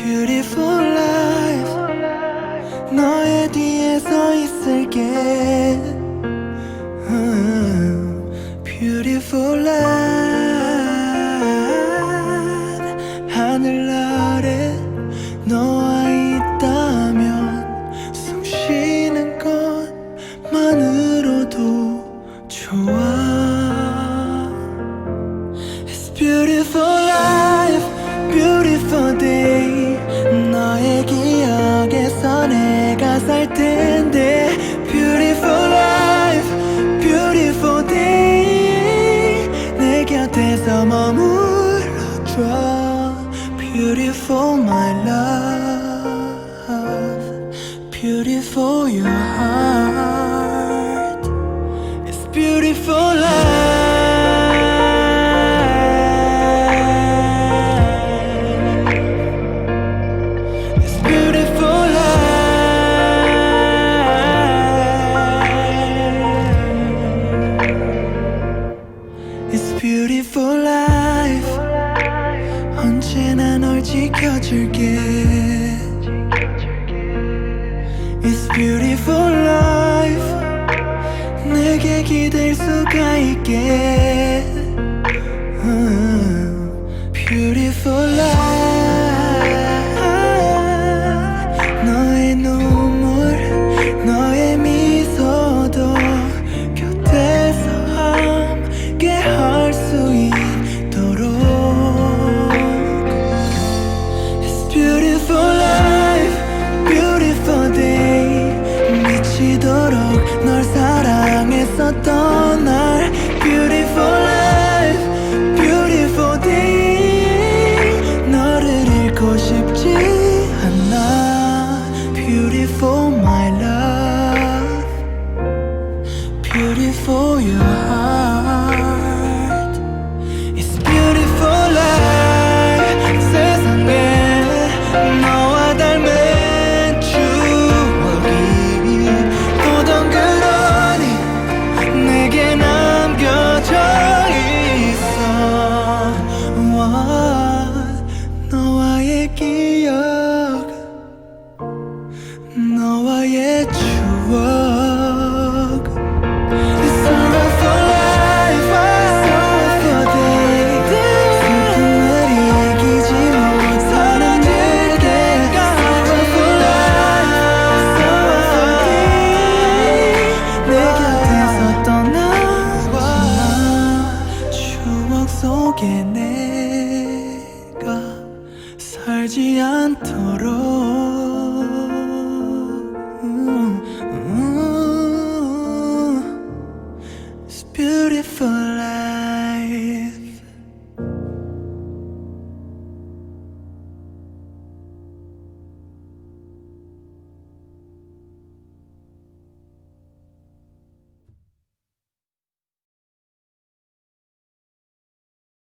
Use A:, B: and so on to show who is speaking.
A: Beautiful life 너의 뒤에 서 있을게 Beautiful life 하늘 아래 너와 있다면 숨 쉬는 것만으로도 좋아 It's beautiful life, beautiful day 너의 기억에서 내가 살 텐데 Beautiful life, beautiful day 내 곁에서 머물러줘 Beautiful my love Beautiful your heart It's beautiful life Beautiful life 언제나 널 지켜줄게 It's beautiful life 내게 기댈 수가 있게 Beautiful life 너의 눈물 너의 미소도 곁에서 함께 할 수 있도록 It's beautiful life, beautiful day 미치도록 널 사랑했었던 날 Beautiful life, beautiful day 너를 잃고 싶지 않아 Beautiful my love Beautiful your heart It's beautiful life 세상에 너와 닮은 추억이 또 덩그러니 내게 남겨져 있어 너와의 기억 너와의 추억 It's all for life, all for day 슬픔을 이기지 못하는 내게 All for life, all for day 내 곁에서 떠나지 마 추억 속에 내가 살지 않도록